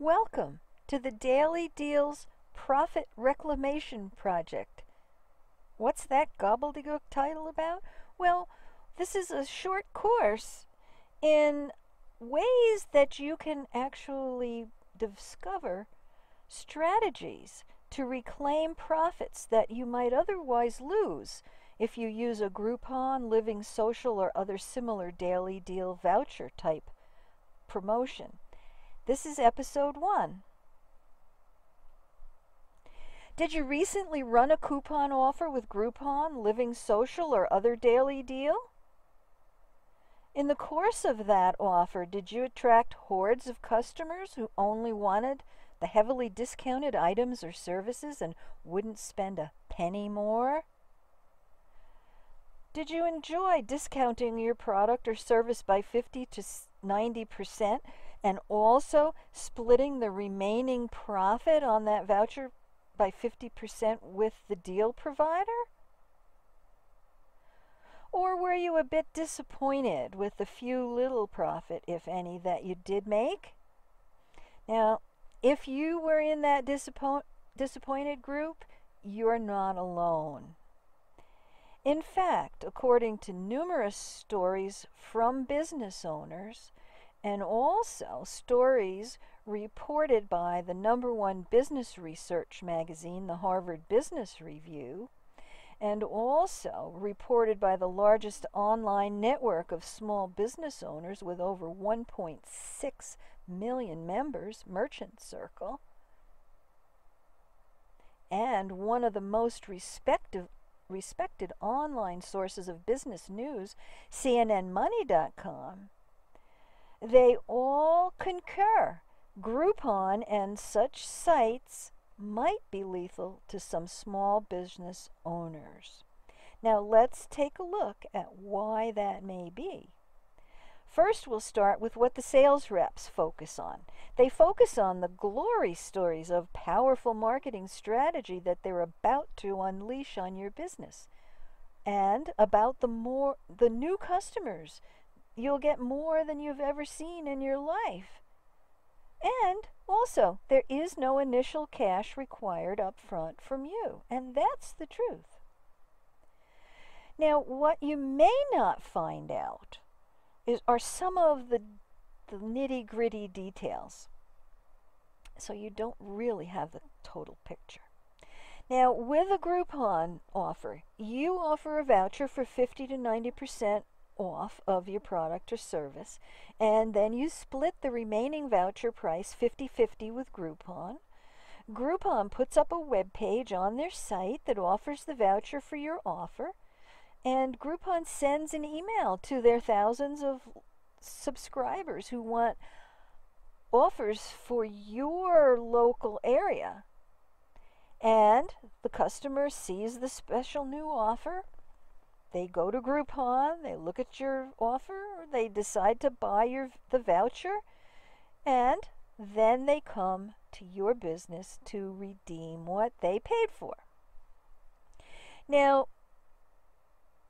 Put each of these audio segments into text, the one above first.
Welcome to the Daily Deals Profit Reclamation Project. What's that gobbledygook title about? Well, this is a short course in ways that you can actually discover strategies to reclaim profits that you might otherwise lose if you use a Groupon, LivingSocial, or other similar daily deal voucher type promotion. This is episode 1. Did you recently run a coupon offer with Groupon, LivingSocial, or other daily deal? In the course of that offer, did you attract hordes of customers who only wanted the heavily discounted items or services and wouldn't spend a penny more? Did you enjoy discounting your product or service by 50 to 90% and also splitting the remaining profit on that voucher by 50% with the deal provider? Or were you a bit disappointed with the few little profit, if any, that you did make? Now, if you were in that disappointed group, you're not alone. In fact, according to numerous stories from business owners, and also stories reported by the #1 business research magazine, the Harvard Business Review, and also reported by the largest online network of small business owners with over 1.6 million members, Merchant Circle, and one of the most respected online sources of business news, CNNmoney.com, they all concur Groupon and such sites might be lethal to some small business owners. Now let's take a look at why that may be. First, we'll start with what the sales reps focus on. They focus on the glory stories of powerful marketing strategy that they're about to unleash on your business, and about the new customers. You'll get more than you've ever seen in your life. And also, there is no initial cash required up front from you, and that's the truth. Now, what you may not find out are some of the nitty-gritty details, so you don't really have the total picture. Now, with a Groupon offer, you offer a voucher for 50 to 90% off of your product or service, and then you split the remaining voucher price 50-50 with Groupon. Groupon puts up a web page on their site that offers the voucher for your offer, and Groupon sends an email to their thousands of subscribers who want offers for your local area. And the customer sees the special new offer. They go to Groupon, they look at your offer, they decide to buy the voucher, and then they come to your business to redeem what they paid for. Now,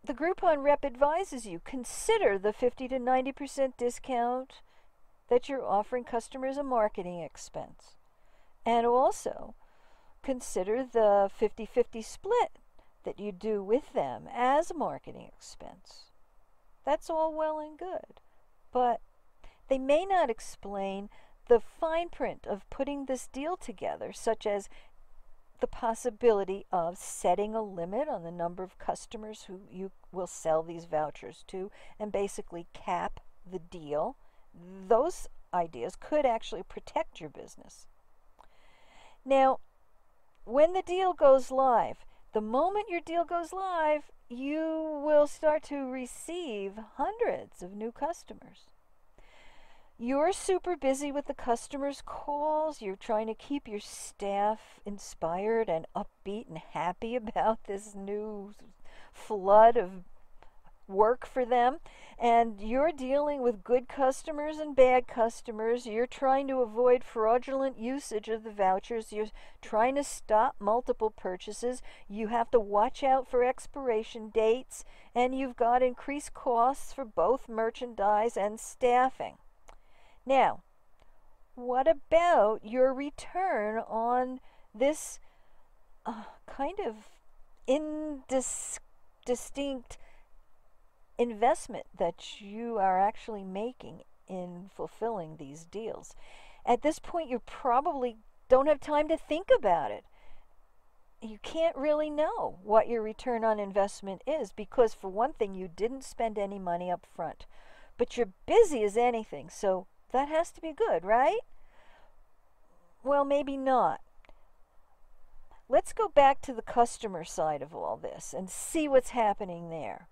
the Groupon rep advises you consider the 50 to 90% discount that you're offering customers a marketing expense, and also consider the 50-50 split that you do with them as a marketing expense. That's all well and good, but they may not explain the fine print of putting this deal together, such as the possibility of setting a limit on the number of customers who you will sell these vouchers to and basically cap the deal. Those ideas could actually protect your business. Now, when the deal goes live, the moment your deal goes live, you will start to receive hundreds of new customers. You're super busy with the customers' calls. You're trying to keep your staff inspired and upbeat and happy about this new flood of work for them. And you're dealing with good customers and bad customers. You're trying to avoid fraudulent usage of the vouchers. You're trying to stop multiple purchases. You have to watch out for expiration dates. And you've got increased costs for both merchandise and staffing. Now, what about your return on this kind of indistinct investment that you are actually making in fulfilling these deals? At this point, you probably don't have time to think about it. You can't really know what your return on investment is because, for one thing, you didn't spend any money up front. But you're busy as anything, so that has to be good, right? Well, maybe not. Let's go back to the customer side of all this and see what's happening there.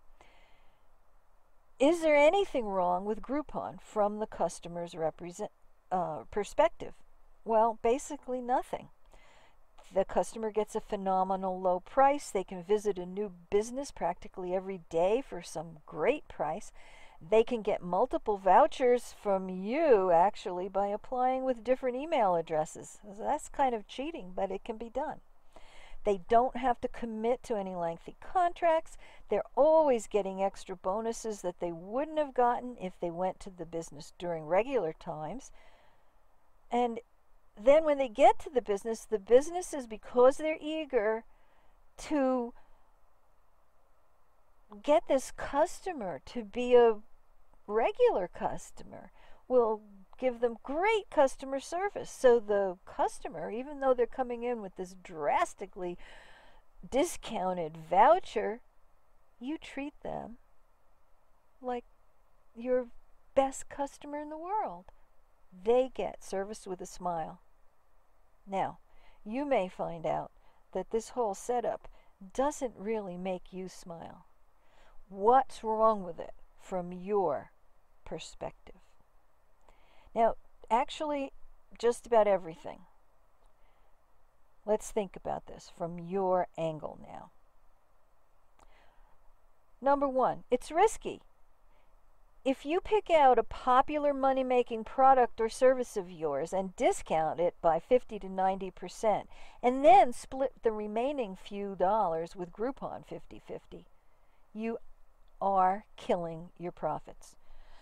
Is there anything wrong with Groupon from the customer's perspective? Well, basically nothing. The customer gets a phenomenal low price. They can visit a new business practically every day for some great price. They can get multiple vouchers from you, actually, by applying with different email addresses. That's kind of cheating, but it can be done. They don't have to commit to any lengthy contracts. They're always getting extra bonuses that they wouldn't have gotten if they went to the business during regular times. And then when they get to the businesses, because they're eager to get this customer to be a regular customer, will give them great customer service. So the customer, even though they're coming in with this drastically discounted voucher, you treat them like your best customer in the world. They get service with a smile. Now, you may find out that this whole setup doesn't really make you smile. What's wrong with it from your perspective? Now, actually, just about everything. Let's think about this from your angle now. Number one, it's risky. If you pick out a popular money-making product or service of yours and discount it by 50 to 90%, and then split the remaining few dollars with Groupon 50-50, you are killing your profits.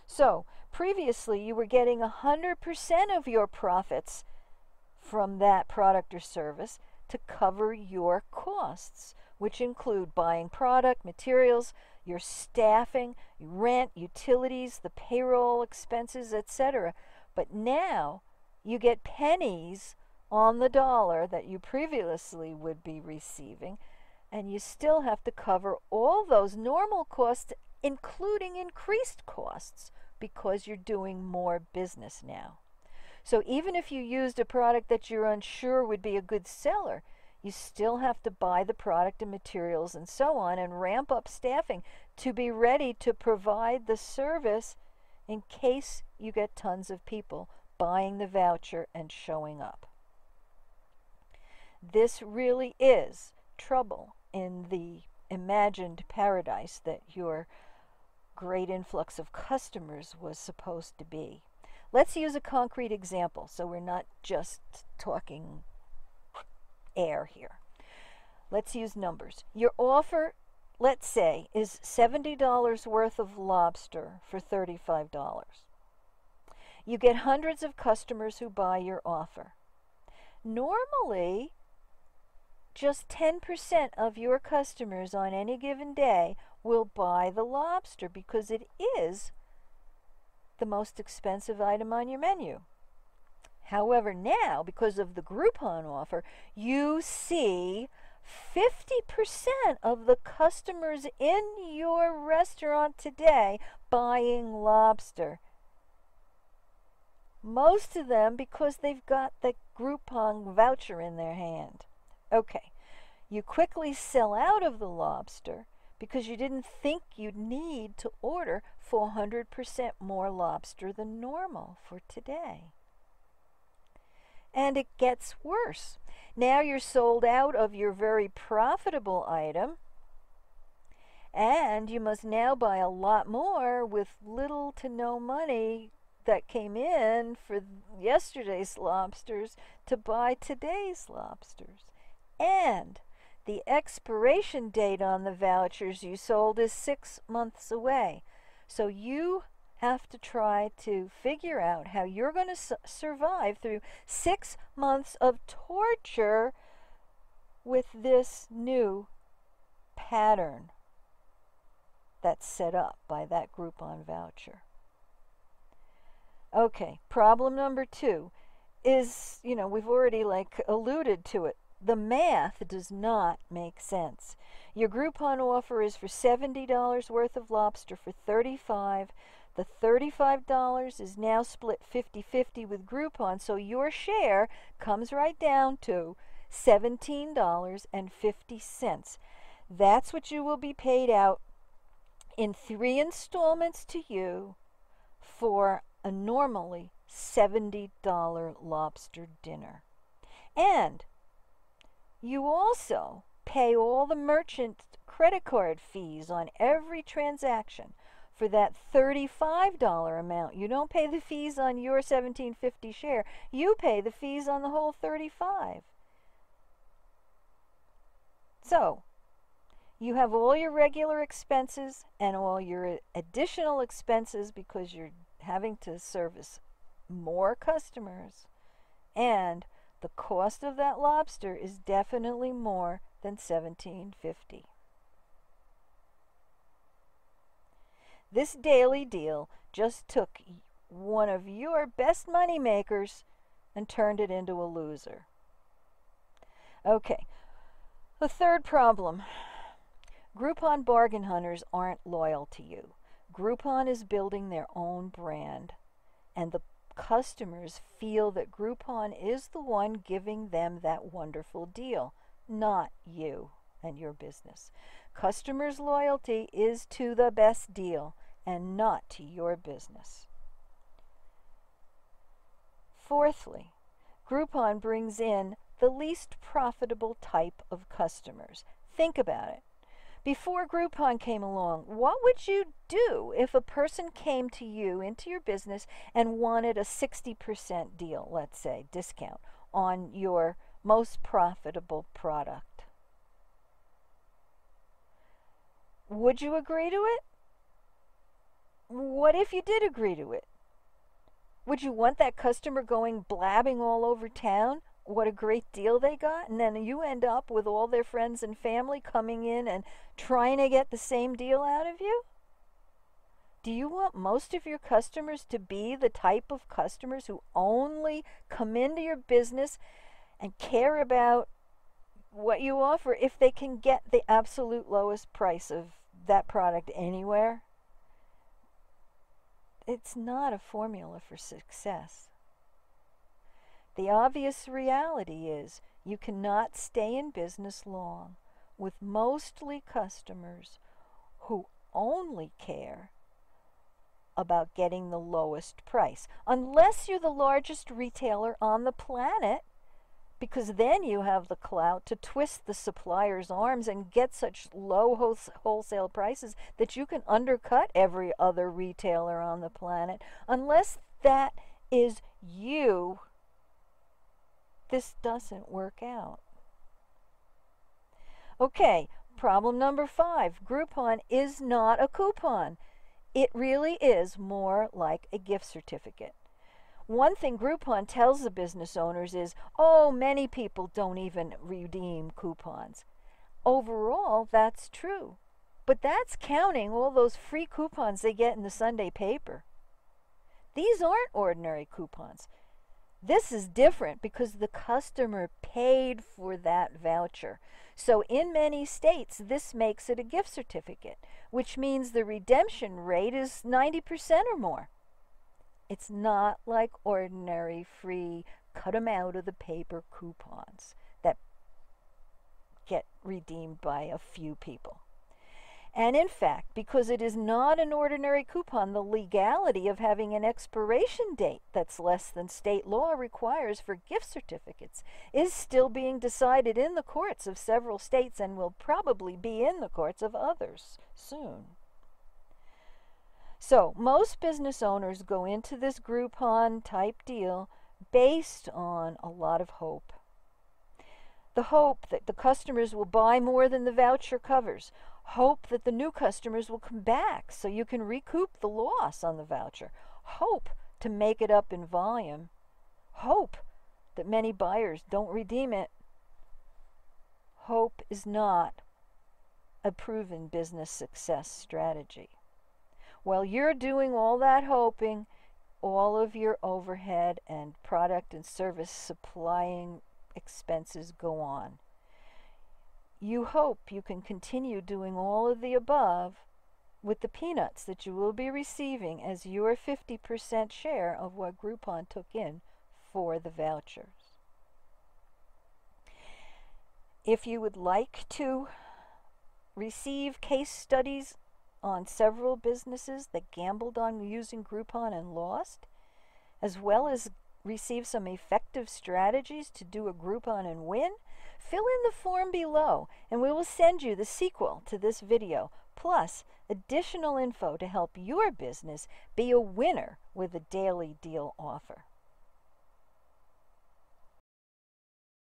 So, previously you were getting 100% of your profits from that product or service to cover your costs, which include buying product, materials, your staffing, rent, utilities, the payroll expenses, etc. But now you get pennies on the dollar that you previously would be receiving, and you still have to cover all those normal costs, including increased costs, because you're doing more business now. So even if you used a product that you're unsure would be a good seller, you still have to buy the product and materials and so on and ramp up staffing to be ready to provide the service in case you get tons of people buying the voucher and showing up. This really is trouble in the imagined paradise that your great influx of customers was supposed to be. Let's use a concrete example so we're not just talking air here. Let's use numbers. Your offer, let's say, is $70 worth of lobster for $35. You get hundreds of customers who buy your offer. Normally, just 10% of your customers on any given day will buy the lobster because it is the most expensive item on your menu. However, now, because of the Groupon offer, you see 50% of the customers in your restaurant today buying lobster. Most of them because they've got the Groupon voucher in their hand. Okay, you quickly sell out of the lobster because you didn't think you'd need to order 400% more lobster than normal for today. And it gets worse. Now you're sold out of your very profitable item, and you must now buy a lot more with little to no money that came in for yesterday's lobsters to buy today's lobsters. And the expiration date on the vouchers you sold is 6 months away. So you have to try to figure out how you're going to survive through 6 months of torture with this new pattern that's set up by that Groupon voucher. Okay, problem number 2 is, we've already alluded to it. The math does not make sense. Your Groupon offer is for $70 worth of lobster for $35. The $35 is now split 50-50 with Groupon, so your share comes right down to $17.50. That's what you will be paid out in 3 installments to you for a normally $70 lobster dinner. And you also pay all the merchant credit card fees on every transaction for that $35 amount. You don't pay the fees on your $17.50 share. You pay the fees on the whole $35. So, you have all your regular expenses and all your additional expenses because you're having to service more customers, and the cost of that lobster is definitely more than $17.50. This daily deal just took one of your best money makers and turned it into a loser. Okay, the third problem. Groupon bargain hunters aren't loyal to you. Groupon is building their own brand, and the customers feel that Groupon is the one giving them that wonderful deal, not you and your business. Customers' loyalty is to the best deal and not to your business. Fourthly, Groupon brings in the least profitable type of customers. Think about it. Before Groupon came along, what would you do if a person came to you into your business and wanted a 60% deal, let's say, discount on your most profitable product? Would you agree to it? What if you did agree to it? Would you want that customer going blabbing all over town what a great deal they got, and then you end up with all their friends and family coming in and trying to get the same deal out of you? Do you want most of your customers to be the type of customers who only come into your business and care about what you offer if they can get the absolute lowest price of that product anywhere? It's not a formula for success. The obvious reality is you cannot stay in business long with mostly customers who only care about getting the lowest price, unless you're the largest retailer on the planet, because then you have the clout to twist the supplier's arms and get such low wholesale prices that you can undercut every other retailer on the planet. Unless that is you, this doesn't work out. Okay, problem number 5. Groupon is not a coupon. It really is more like a gift certificate. One thing Groupon tells the business owners is, oh, many people don't even redeem coupons. Overall, that's true. But that's counting all those free coupons they get in the Sunday paper. These aren't ordinary coupons. This is different because the customer paid for that voucher. So in many states, this makes it a gift certificate, which means the redemption rate is 90% or more. It's not like ordinary free cut them out of the paper coupons that get redeemed by a few people. And in fact, because it is not an ordinary coupon, the legality of having an expiration date that's less than state law requires for gift certificates is still being decided in the courts of several states and will probably be in the courts of others soon. So most business owners go into this Groupon type deal based on a lot of hope. The hope that the customers will buy more than the voucher covers. Hope that the new customers will come back so you can recoup the loss on the voucher. Hope to make it up in volume. Hope that many buyers don't redeem it. Hope is not a proven business success strategy. While you're doing all that hoping, all of your overhead and product and service supplying expenses go on. You hope you can continue doing all of the above with the peanuts that you will be receiving as your 50% share of what Groupon took in for the vouchers. If you would like to receive case studies on several businesses that gambled on using Groupon and lost, as well as receive some effective strategies to do a Groupon and win, fill in the form below and we will send you the sequel to this video, plus additional info to help your business be a winner with a daily deal offer.